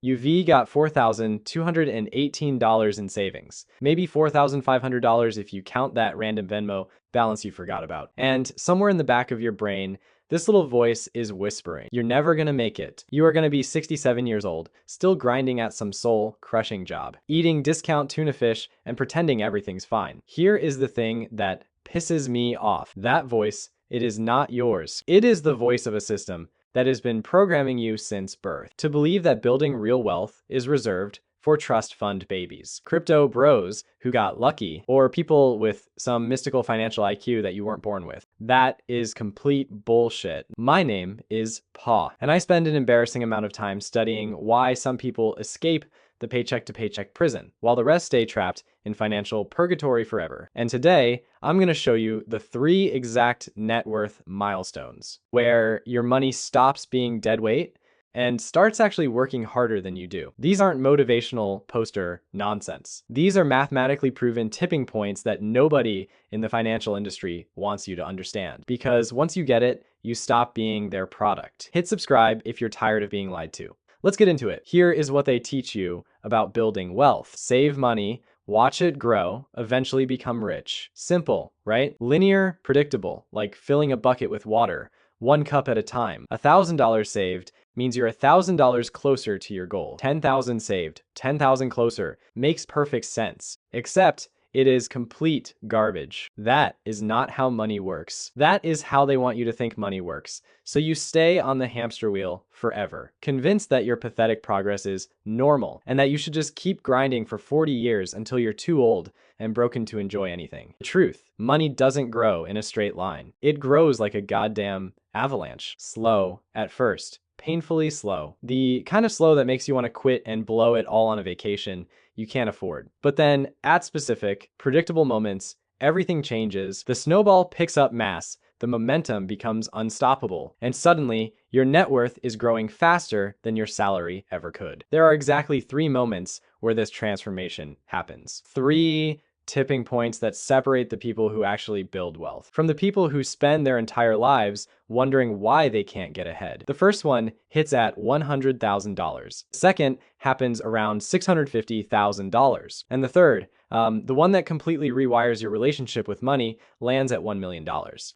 UV got $4,218 in savings. Maybe $4,500 if you count that random Venmo balance you forgot about. And somewhere in the back of your brain, this little voice is whispering, you're never gonna make it. You are gonna be 67 years old, still grinding at some soul-crushing job, eating discount tuna fish and pretending everything's fine. Here is the thing that pisses me off. That voice, it is not yours. It is the voice of a system that has been programming you since birth to believe that building real wealth is reserved for trust fund babies, crypto bros who got lucky, or people with some mystical financial IQ that you weren't born with. That is complete bullshit. My name is Pa, and I spend an embarrassing amount of time studying why some people escape the paycheck to paycheck prison, while the rest stay trapped in financial purgatory forever. And today, I'm going to show you the 3 exact net worth milestones where your money stops being dead weight and starts actually working harder than you do. These aren't motivational poster nonsense. These are mathematically proven tipping points that nobody in the financial industry wants you to understand. Because once you get it, you stop being their product. Hit subscribe if you're tired of being lied to. Let's get into it. Here is what they teach you about building wealth. Save money, watch it grow, eventually become rich. Simple, right? Linear, predictable, like filling a bucket with water, 1 cup at a time. $1,000 saved means you're $1,000 closer to your goal. 10,000 saved, 10,000 closer. Makes perfect sense. Except it is complete garbage. That is not how money works. That is how they want you to think money works. So you stay on the hamster wheel forever, convinced that your pathetic progress is normal and that you should just keep grinding for 40 years until you're too old and broken to enjoy anything. The truth, money doesn't grow in a straight line. It grows like a goddamn avalanche. Slow at first. Painfully slow. The kind of slow that makes you want to quit and blow it all on a vacation you can't afford. But then at specific, predictable moments, everything changes. The snowball picks up mass. The momentum becomes unstoppable. And suddenly, your net worth is growing faster than your salary ever could. There are exactly 3 moments where this transformation happens. 3 tipping points that separate the people who actually build wealth from the people who spend their entire lives wondering why they can't get ahead. The first one hits at $100,000. The second happens around $650,000. And the third, the one that completely rewires your relationship with money, lands at $1 million.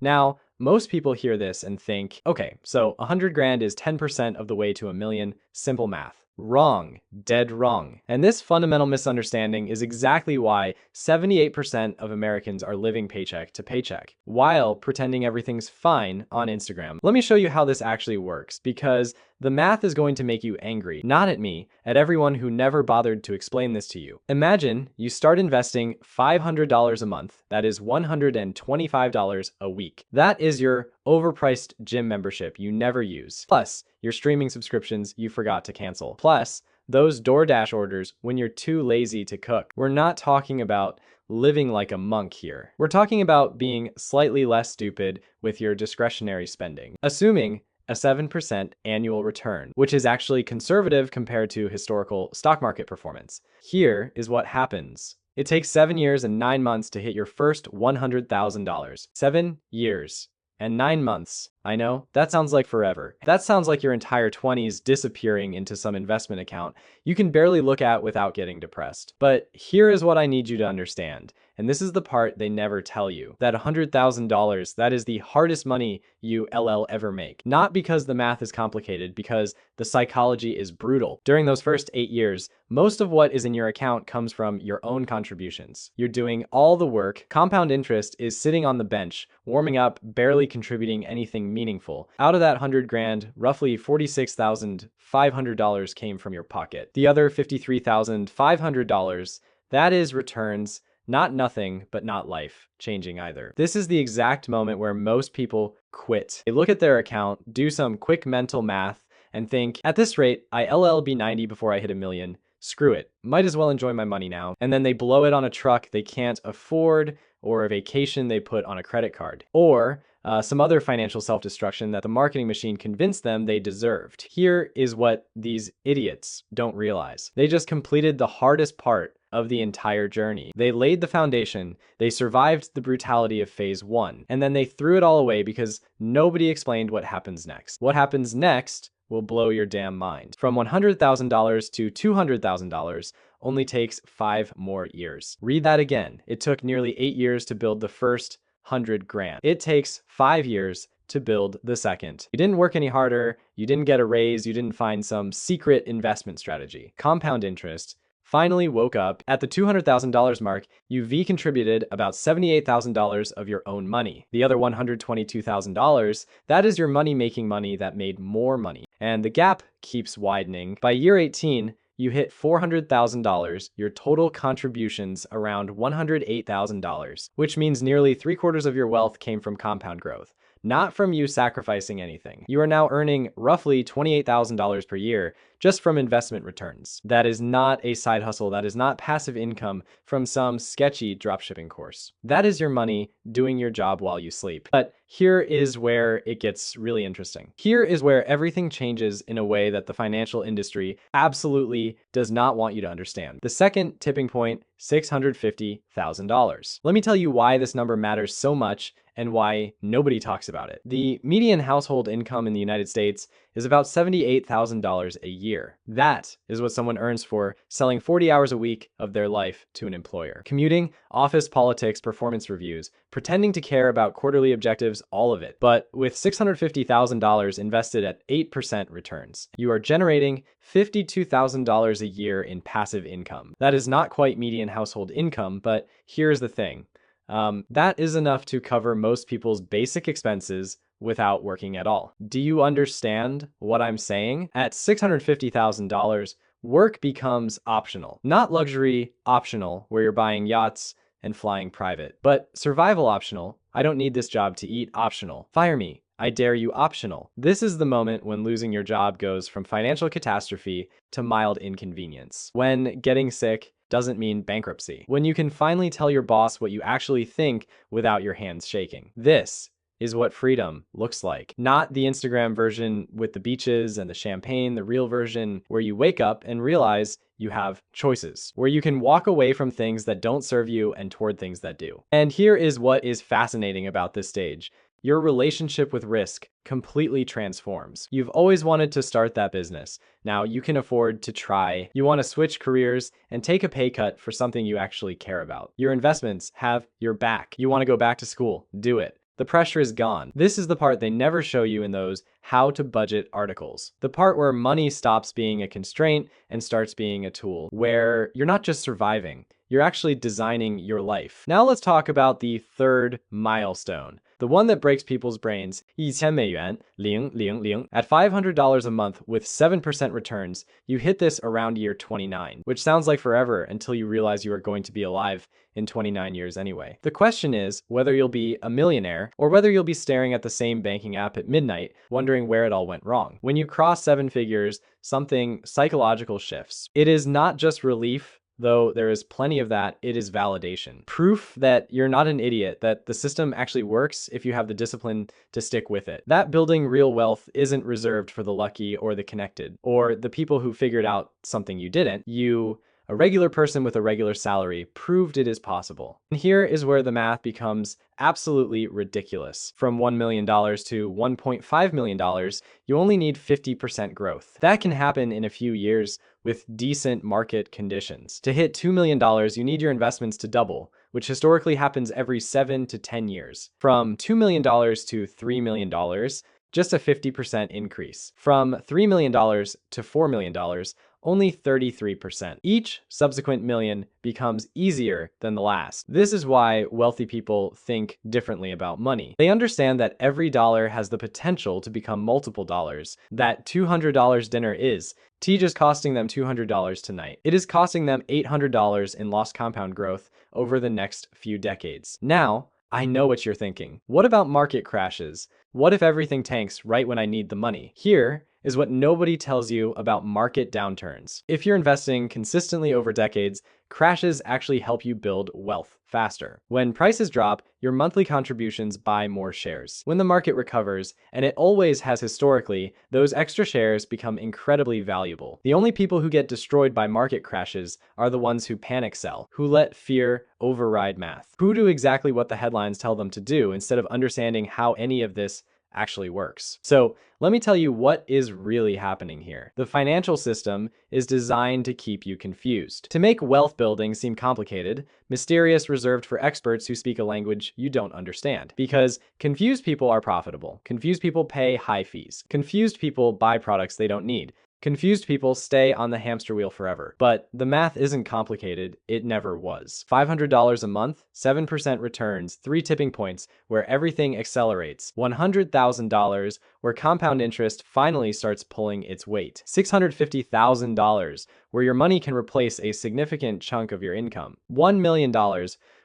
Now, most people hear this and think, okay, so 100 grand is 10% of the way to $1 million, simple math. Wrong. Dead wrong. And this fundamental misunderstanding is exactly why 78% of Americans are living paycheck to paycheck, while pretending everything's fine on Instagram. Let me show you how this actually works, because the math is going to make you angry, not at me, at everyone who never bothered to explain this to you. Imagine you start investing $500 a month, that is $125 a week. That is your overpriced gym membership you never use, plus your streaming subscriptions you forgot to cancel, plus those DoorDash orders when you're too lazy to cook. We're not talking about living like a monk here. We're talking about being slightly less stupid with your discretionary spending, assuming a 7% annual return, which is actually conservative compared to historical stock market performance. Here is what happens. It takes 7 years and 9 months to hit your first $100,000. 7 years and 9 months. I know, that sounds like forever. That sounds like your entire 20s disappearing into some investment account you can barely look at without getting depressed. But here is what I need you to understand, and this is the part they never tell you. That $100,000, that is the hardest money you ever make. Not because the math is complicated, because the psychology is brutal. During those first 8 years, most of what is in your account comes from your own contributions. You're doing all the work. Compound interest is sitting on the bench, warming up, barely contributing anything meaningful. Out of that 100 grand, roughly $46,500 came from your pocket. The other $53,500, that is returns. Not nothing, but not life changing either. This is the exact moment where most people quit. They look at their account, do some quick mental math, and think, at this rate, I'll be 90 before I hit $1 million. Screw it. Might as well enjoy my money now. And then they blow it on a truck they can't afford, or a vacation they put on a credit card, or some other financial self-destruction that the marketing machine convinced them they deserved. Here is what these idiots don't realize. They just completed the hardest part of the entire journey. They laid the foundation, they survived the brutality of phase 1, and then they threw it all away because nobody explained what happens next. What happens next will blow your damn mind. From $100,000 to $200,000 only takes 5 more years. Read that again. It took nearly 8 years to build the first 100 grand. It takes 5 years to build the second. You didn't work any harder, you didn't get a raise, you didn't find some secret investment strategy. Compound interest finally woke up. At the $200,000 mark, you V contributed about $78,000 of your own money. The other $122,000, that is your money making money that made more money. And the gap keeps widening. By year 18, you hit $400,000, your total contributions around $108,000, which means nearly 3/4 of your wealth came from compound growth, not from you sacrificing anything. You are now earning roughly $28,000 per year just from investment returns. That is not a side hustle. That is not passive income from some sketchy dropshipping course. That is your money doing your job while you sleep. But here is where it gets really interesting. Here is where everything changes in a way that the financial industry absolutely does not want you to understand. The second tipping point, $650,000. Let me tell you why this number matters so much and why nobody talks about it. The median household income in the United States is about $78,000 a year. That is what someone earns for selling 40 hours a week of their life to an employer. Commuting, office politics, performance reviews, pretending to care about quarterly objectives, all of it. But with $650,000 invested at 8% returns, you are generating $52,000 a year in passive income. That is not quite median household income, but here's the thing. That is enough to cover most people's basic expenses without working at all. Do you understand what I'm saying? At $650,000, work becomes optional. Not luxury optional, where you're buying yachts and flying private, but survival optional. I don't need this job to eat optional. Fire me. I dare you optional. This is the moment when losing your job goes from financial catastrophe to mild inconvenience. When getting sick doesn't mean bankruptcy. When you can finally tell your boss what you actually think without your hands shaking. This is what freedom looks like. Not the Instagram version with the beaches and the champagne, the real version where you wake up and realize you have choices, where you can walk away from things that don't serve you and toward things that do. And here is what is fascinating about this stage. Your relationship with risk completely transforms. You've always wanted to start that business. Now you can afford to try. You want to switch careers and take a pay cut for something you actually care about. Your investments have your back. You want to go back to school. Do it. The pressure is gone. This is the part they never show you in those how to budget articles. The part where money stops being a constraint and starts being a tool, where you're not just surviving, you're actually designing your life. Now let's talk about the third milestone, the one that breaks people's brains. 1000美元, 000. At $500 a month with 7% returns, you hit this around year 29, which sounds like forever until you realize you are going to be alive in 29 years anyway. The question is whether you'll be a millionaire or whether you'll be staring at the same banking app at midnight, wondering where it all went wrong. When you cross 7 figures, something psychological shifts. It is not just relief, though there is plenty of that. It is validation. Proof that you're not an idiot, that the system actually works if you have the discipline to stick with it. That building real wealth isn't reserved for the lucky or the connected, or the people who figured out something you didn't. You, a regular person with a regular salary, proved it is possible. And here is where the math becomes absolutely ridiculous. From $1 million to $1.5 million, you only need 50% growth. That can happen in a few years with decent market conditions. To hit $2 million, you need your investments to double, which historically happens every 7 to 10 years. From $2 million to $3 million, just a 50% increase. From $3 million to $4 million, only 33%. Each subsequent million becomes easier than the last. This is why wealthy people think differently about money. They understand that every dollar has the potential to become multiple dollars. That $200 dinner is tea just costing them $200 tonight. It is costing them $800 in lost compound growth over the next few decades. Now, I know what you're thinking. What about market crashes? What if everything tanks right when I need the money? Here is what nobody tells you about market downturns. If you're investing consistently over decades, crashes actually help you build wealth faster. When prices drop, your monthly contributions buy more shares. When the market recovers, and it always has historically, those extra shares become incredibly valuable. The only people who get destroyed by market crashes are the ones who panic sell, who let fear override math, who do exactly what the headlines tell them to do instead of understanding how any of this actually works. So let me tell you what is really happening here. The financial system is designed to keep you confused, to make wealth building seem complicated, mysterious, reserved for experts who speak a language you don't understand. Because confused people are profitable. Confused people pay high fees. Confused people buy products they don't need. Confused people stay on the hamster wheel forever. But the math isn't complicated. It never was. $500 a month, 7% returns, 3 tipping points where everything accelerates. $100,000 where compound interest finally starts pulling its weight. $650,000 where your money can replace a significant chunk of your income. $1 million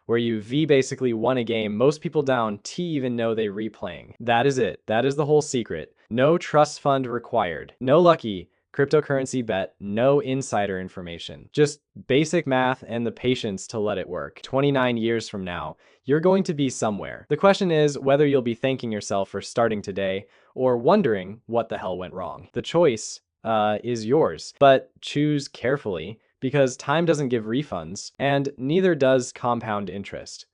where you basically won a game most people down even know they replaying. That is it. That is the whole secret. No trust fund required. No lucky cryptocurrency bet, no insider information. Just basic math and the patience to let it work. 29 years from now, you're going to be somewhere. The question is whether you'll be thanking yourself for starting today or wondering what the hell went wrong. The choice is yours, but choose carefully because time doesn't give refunds and neither does compound interest.